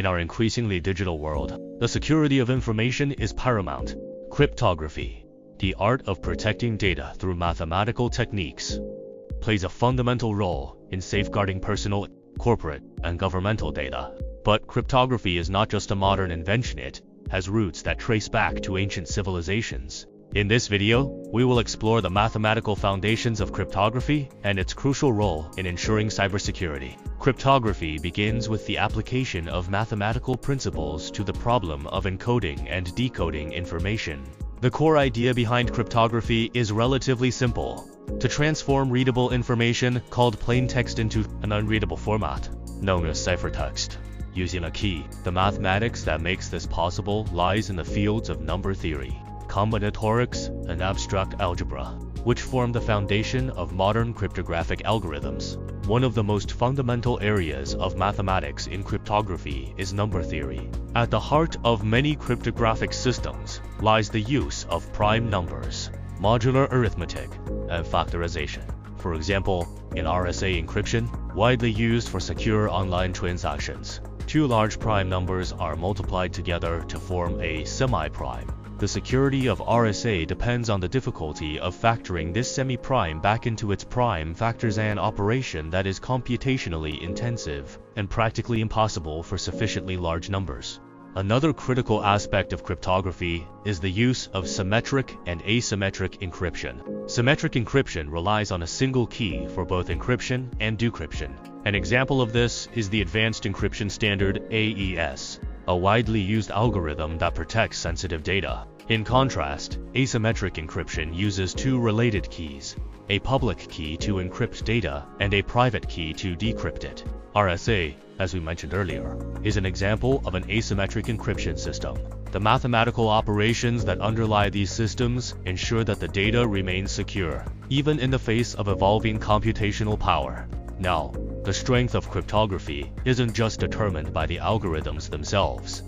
In our increasingly digital world, the security of information is paramount. Cryptography, the art of protecting data through mathematical techniques, plays a fundamental role in safeguarding personal, corporate, and governmental data. But cryptography is not just a modern invention, it has roots that trace back to ancient civilizations. In this video, we will explore the mathematical foundations of cryptography and its crucial role in ensuring cybersecurity. Cryptography begins with the application of mathematical principles to the problem of encoding and decoding information. The core idea behind cryptography is relatively simple: to transform readable information, called plain text, into an unreadable format, known as ciphertext, using a key. The mathematics that makes this possible lies in the fields of number theory, combinatorics, and abstract algebra, which form the foundation of modern cryptographic algorithms. One of the most fundamental areas of mathematics in cryptography is number theory. At the heart of many cryptographic systems lies the use of prime numbers, modular arithmetic, and factorization. For example, in RSA encryption, widely used for secure online transactions, two large prime numbers are multiplied together to form a semi-prime. The security of RSA depends on the difficulty of factoring this semi-prime back into its prime factors, an operation that is computationally intensive and practically impossible for sufficiently large numbers. Another critical aspect of cryptography is the use of symmetric and asymmetric encryption. Symmetric encryption relies on a single key for both encryption and decryption. An example of this is the Advanced Encryption Standard (AES), a widely used algorithm that protects sensitive data. In contrast, asymmetric encryption uses two related keys: a public key to encrypt data and a private key to decrypt it. RSA, as we mentioned earlier, is an example of an asymmetric encryption system. The mathematical operations that underlie these systems ensure that the data remains secure, even in the face of evolving computational power. Now, the strength of cryptography isn't just determined by the algorithms themselves,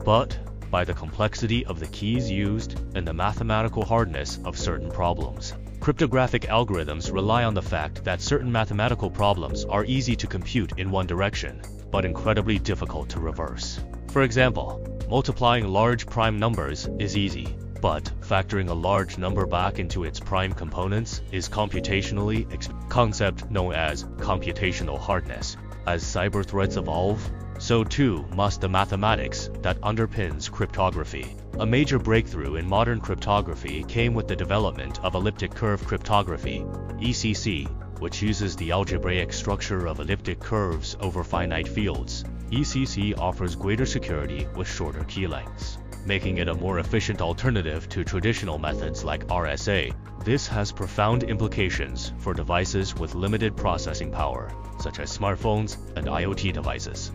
but by the complexity of the keys used and the mathematical hardness of certain problems. Cryptographic algorithms rely on the fact that certain mathematical problems are easy to compute in one direction, but incredibly difficult to reverse. For example, multiplying large prime numbers is easy, but factoring a large number back into its prime components is computationally a concept known as computational hardness. As cyber threats evolve, so too must the mathematics that underpins cryptography. A major breakthrough in modern cryptography came with the development of elliptic curve cryptography, ECC, which uses the algebraic structure of elliptic curves over finite fields. ECC offers greater security with shorter key lengths, making it a more efficient alternative to traditional methods like RSA. This has profound implications for devices with limited processing power, such as smartphones and IoT devices,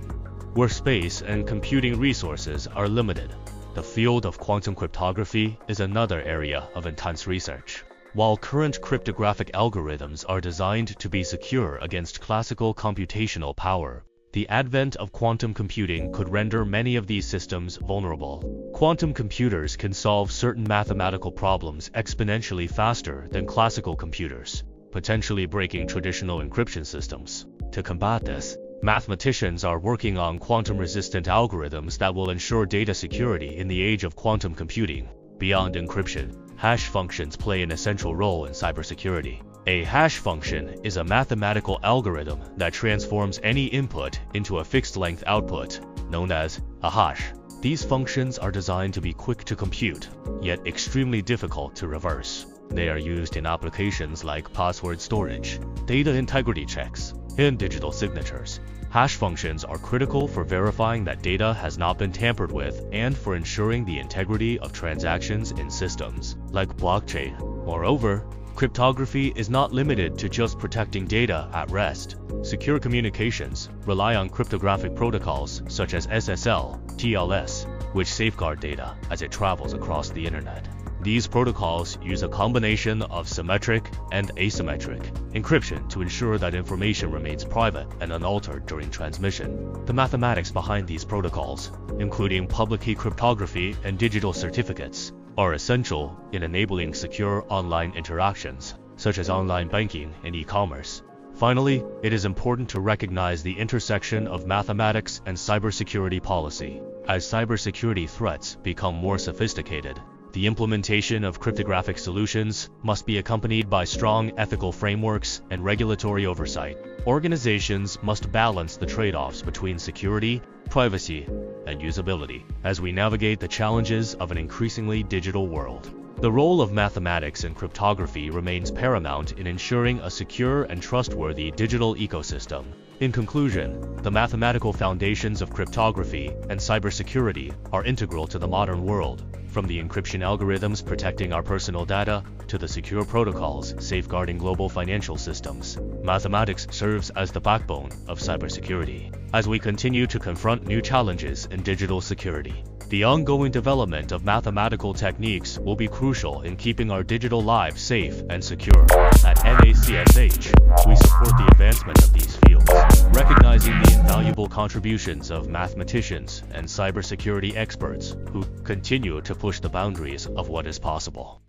where space and computing resources are limited. The field of quantum cryptography is another area of intense research. While current cryptographic algorithms are designed to be secure against classical computational power, the advent of quantum computing could render many of these systems vulnerable. Quantum computers can solve certain mathematical problems exponentially faster than classical computers, potentially breaking traditional encryption systems. To combat this, mathematicians are working on quantum-resistant algorithms that will ensure data security in the age of quantum computing. Beyond encryption, hash functions play an essential role in cybersecurity. A hash function is a mathematical algorithm that transforms any input into a fixed-length output, known as a hash. These functions are designed to be quick to compute, yet extremely difficult to reverse. They are used in applications like password storage, data integrity checks, and digital signatures. Hash functions are critical for verifying that data has not been tampered with and for ensuring the integrity of transactions in systems like blockchain. Moreover, cryptography is not limited to just protecting data at rest. Secure communications rely on cryptographic protocols such as SSL, TLS, which safeguard data as it travels across the internet. These protocols use a combination of symmetric and asymmetric encryption to ensure that information remains private and unaltered during transmission. The mathematics behind these protocols, including public key cryptography and digital certificates, are essential in enabling secure online interactions, such as online banking and e-commerce. Finally, it is important to recognize the intersection of mathematics and cybersecurity policy. As cybersecurity threats become more sophisticated, the implementation of cryptographic solutions must be accompanied by strong ethical frameworks and regulatory oversight. Organizations must balance the trade-offs between security, privacy, and usability as we navigate the challenges of an increasingly digital world. The role of mathematics and cryptography remains paramount in ensuring a secure and trustworthy digital ecosystem. In conclusion, the mathematical foundations of cryptography and cybersecurity are integral to the modern world. From the encryption algorithms protecting our personal data to the secure protocols safeguarding global financial systems, mathematics serves as the backbone of cybersecurity. As we continue to confront new challenges in digital security, the ongoing development of mathematical techniques will be crucial in keeping our digital lives safe and secure. At NACSH, we support the advancement of these fields, recognizing the invaluable contributions of mathematicians and cybersecurity experts who continue to push the boundaries of what is possible.